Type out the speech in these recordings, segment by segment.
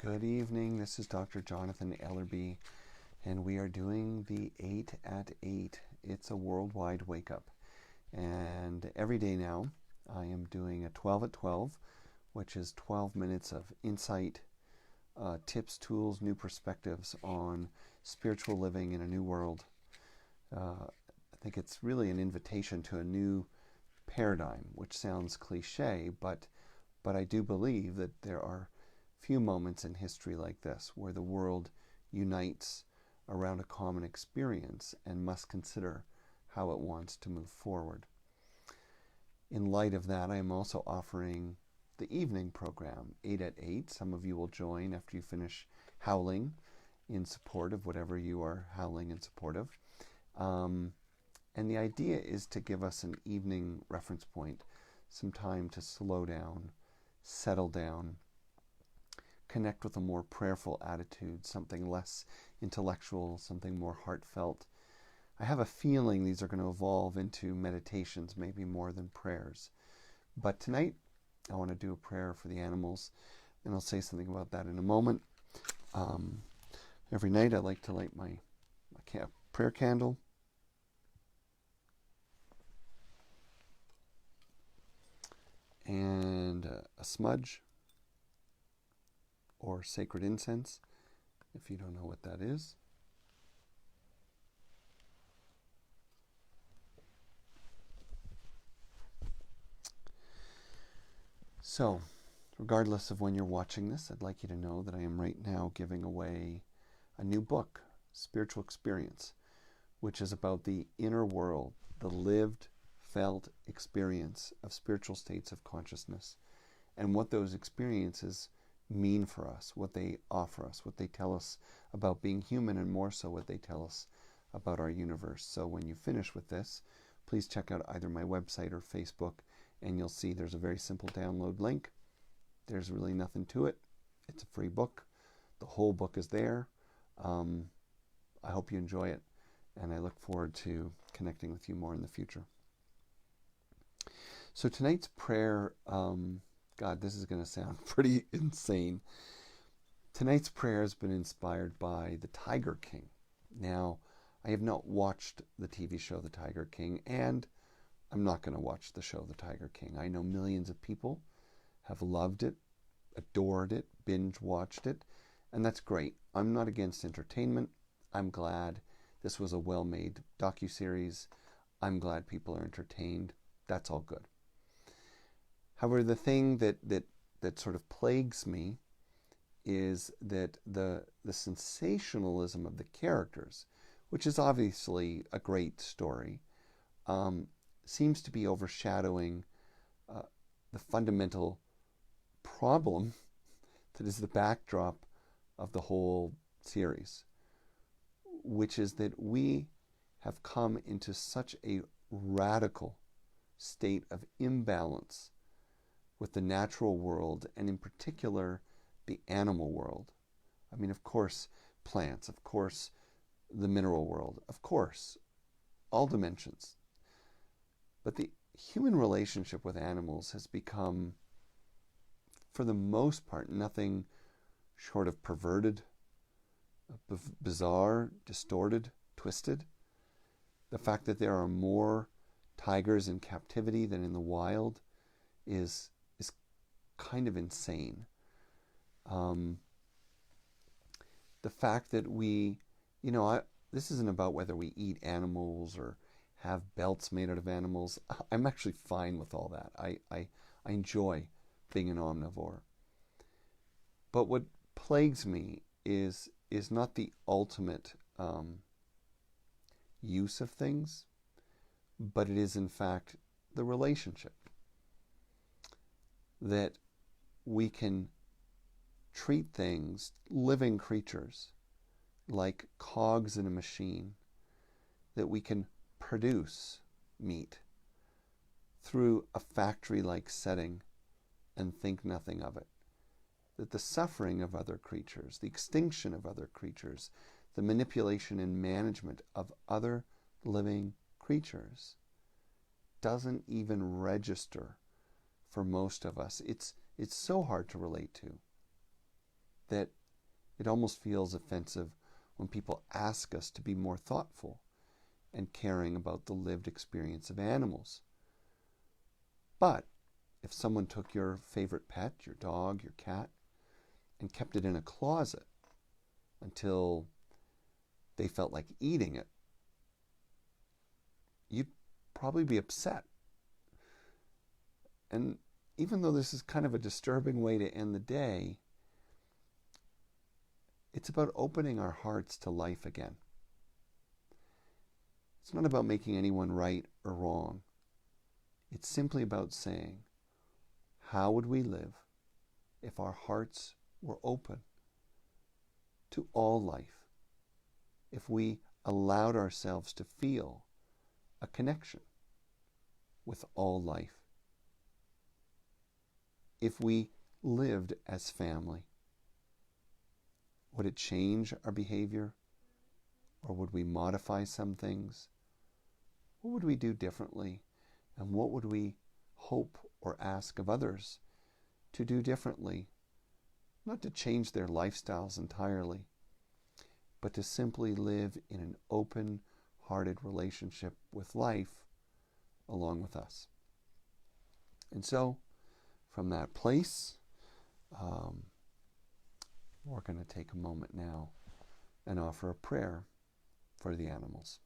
Good evening. This is Dr. Jonathan Ellerby, and we are doing the 8 at 8. It's a worldwide wake up. And every day now, I am doing a 12 at 12, which is 12 minutes of insight, tips, tools, new perspectives on spiritual living in a new world. I think it's really an invitation to a new paradigm, which sounds cliche, but I do believe that there are few moments in history like this where the world unites around a common experience and must consider how it wants to move forward. In light of that, I am also offering the evening program, 8 at 8. Some of you will join after you finish howling in support of whatever you are howling in support of. And the idea is to give us an evening reference point, some time to slow down, settle down, connect with a more prayerful attitude, something less intellectual, something more heartfelt. I have a feeling these are going to evolve into meditations, maybe more than prayers. But tonight, I want to do a prayer for the animals, and I'll say something about that in a moment. Every night, I like to light my prayer candle. And a smudge or sacred incense, if you don't know what that is. So, regardless of when you're watching this, I'd like you to know that I am right now giving away a new book, Spiritual Experience, which is about the inner world, the lived, felt experience of spiritual states of consciousness, and what those experiences mean for us, what they offer us, what they tell us about being human, and more so what they tell us about our universe. So when you finish with this, please check out either my website or Facebook, and you'll see there's a very simple download link. There's really nothing to it. It's a free book. The whole book is there. I hope you enjoy it, and I look forward to connecting with you more in the future. So tonight's prayer, God, this is going to sound pretty insane. Tonight's prayer has been inspired by the Tiger King. Now, I have not watched the TV show The Tiger King, and I'm not going to watch the show The Tiger King. I know millions of people have loved it, adored it, binge-watched it, and that's great. I'm not against entertainment. I'm glad this was a well-made docuseries. I'm glad people are entertained. That's all good. However, the thing that sort of plagues me is that the sensationalism of the characters, which is obviously a great story, seems to be overshadowing the fundamental problem that is the backdrop of the whole series, which is that we have come into such a radical state of imbalance with the natural world, and in particular, the animal world. I mean, of course, plants, of course, the mineral world, of course, all dimensions. But the human relationship with animals has become, for the most part, nothing short of perverted, bizarre, distorted, twisted. The fact that there are more tigers in captivity than in the wild is kind of insane. The fact that we, this isn't about whether we eat animals or have belts made out of animals. I'm actually fine with all that. I enjoy being an omnivore. But what plagues me is not the ultimate use of things, but it is in fact the relationship. That we can treat things, living creatures, like cogs in a machine, that we can produce meat through a factory-like setting and think nothing of it. That the suffering of other creatures, the extinction of other creatures, the manipulation and management of other living creatures doesn't even register for most of us. It's so hard to relate to. that it almost feels offensive when people ask us to be more thoughtful and caring about the lived experience of animals. But if someone took your favorite pet, your dog, your cat, and kept it in a closet until they felt like eating it, you'd probably be upset. And even though this is kind of a disturbing way to end the day, it's about opening our hearts to life again. It's not about making anyone right or wrong. It's simply about saying, how would we live if our hearts were open to all life? If we allowed ourselves to feel a connection with all life? If we lived as family, would it change our behavior? Or would we modify some things? What would we do differently? And what would we hope or ask of others to do differently? Not to change their lifestyles entirely, but to simply live in an open-hearted relationship with life along with us. And so, from that place, we're going to take a moment now and offer a prayer for the animals.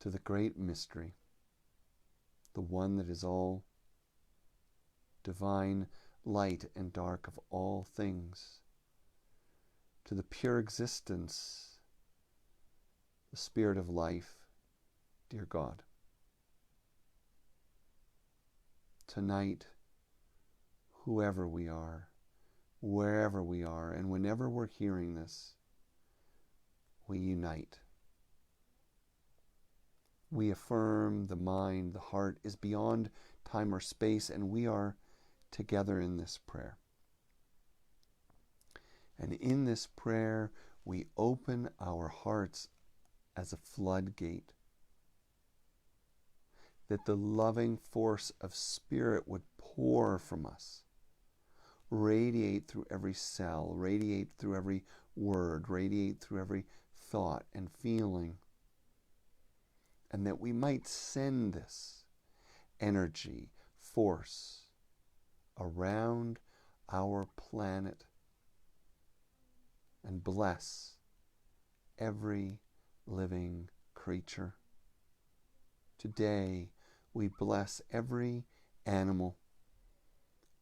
To the great mystery, the one that is all divine light and dark of all things, to the pure existence, the spirit of life, dear God. Tonight, whoever we are, wherever we are, and whenever we're hearing this, we unite. We affirm the mind, the heart is beyond time or space, and we are together in this prayer. And in this prayer, we open our hearts as a floodgate, that the loving force of Spirit would pour from us, radiate through every cell, radiate through every word, radiate through every thought and feeling, and that we might send this energy, force around our planet and bless every living creature. Today, we bless every animal,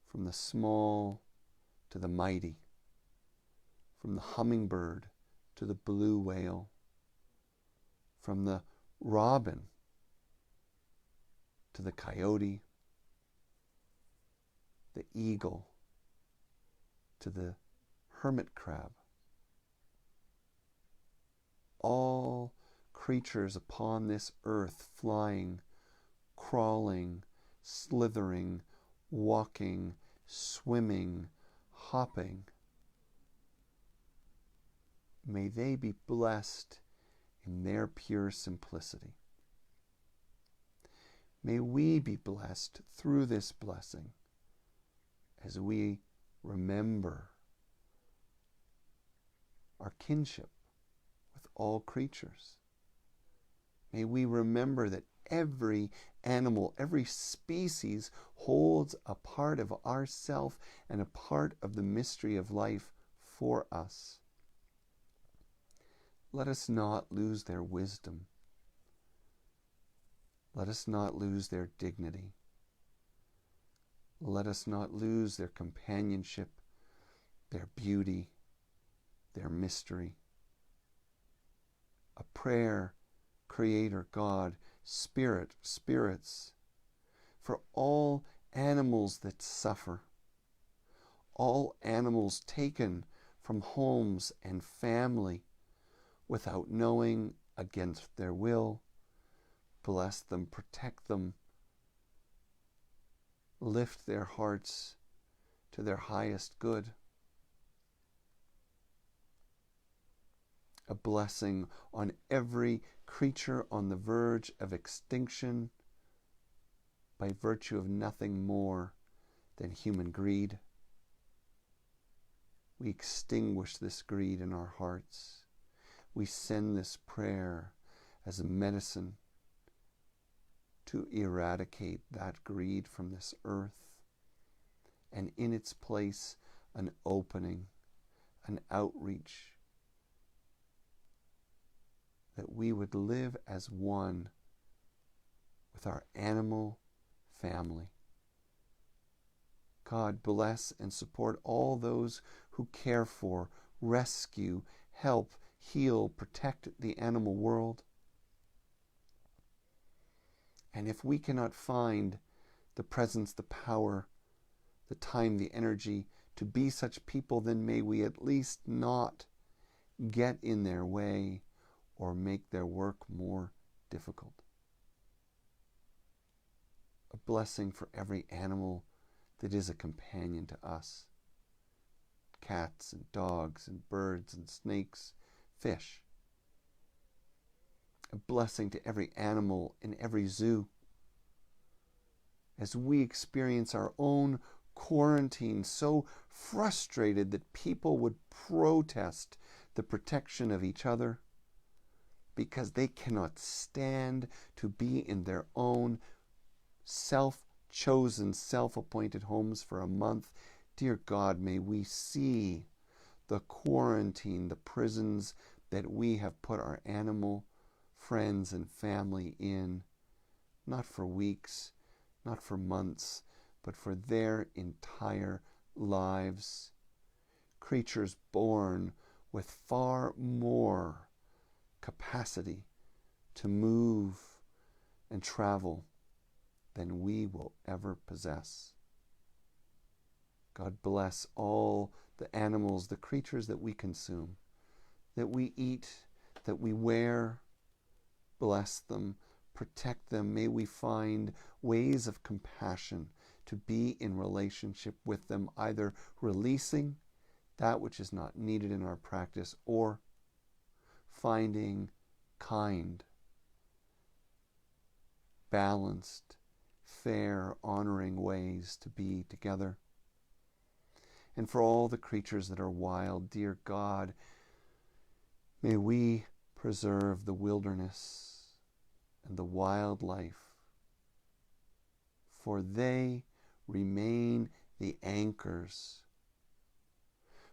from the small to the mighty, from the hummingbird to the blue whale, from the robin to the coyote, the eagle to the hermit crab. All creatures upon this earth, flying, crawling, slithering, walking, swimming, hopping. May they be blessed in their pure simplicity. May we be blessed through this blessing as we remember our kinship with all creatures. May we remember that every animal, every species holds a part of ourself and a part of the mystery of life for us. Let us not lose their wisdom. Let us not lose their dignity. Let us not lose their companionship, their beauty, their mystery. A prayer, Creator God, Spirit, spirits, for all animals that suffer, all animals taken from homes and family without knowing, against their will. Bless them, protect them, lift their hearts to their highest good. A blessing on every creature on the verge of extinction by virtue of nothing more than human greed. We extinguish this greed in our hearts. We send this prayer as a medicine to eradicate that greed from this earth, and in its place an opening, an outreach, that we would live as one with our animal family. God, bless and support all those who care for, rescue, help, heal, protect the animal world. And if we cannot find the presence, the power, the time, the energy to be such people, then may we at least not get in their way or make their work more difficult. A blessing for every animal that is a companion to us. Cats and dogs and birds and snakes, fish. A blessing to every animal in every zoo. As we experience our own quarantine, so frustrated that people would protest the protection of each other because they cannot stand to be in their own self-chosen, self-appointed homes for a month. Dear God, may we see the quarantine, the prisons that we have put our animal friends and family in, not for weeks, not for months, but for their entire lives. Creatures born with far more capacity to move and travel than we will ever possess. God bless all the animals, the creatures that we consume, that we eat, that we wear. Bless them, protect them. May we find ways of compassion to be in relationship with them, either releasing that which is not needed in our practice or finding kind, balanced, fair, honoring ways to be together. And for all the creatures that are wild, dear God, may we preserve the wilderness and the wildlife, for they remain the anchors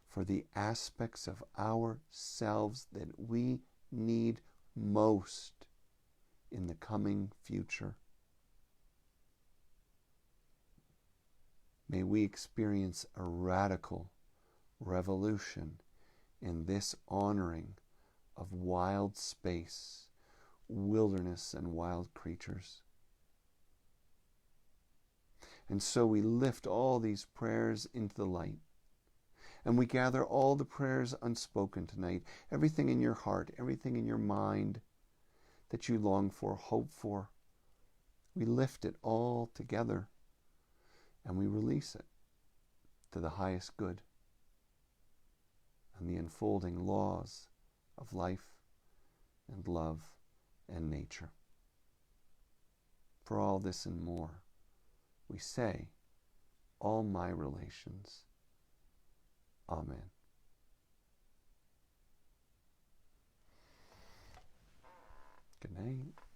for the aspects of ourselves that we need most in the coming future. May we experience a radical revolution in this honoring of wild space, wilderness, and wild creatures. And so we lift all these prayers into the light. And we gather all the prayers unspoken tonight, everything in your heart, everything in your mind that you long for, hope for. We lift it all together and we release it to the highest good and the unfolding laws of life and love and nature. For all this and more, we say, all my relations. Amen. Good night.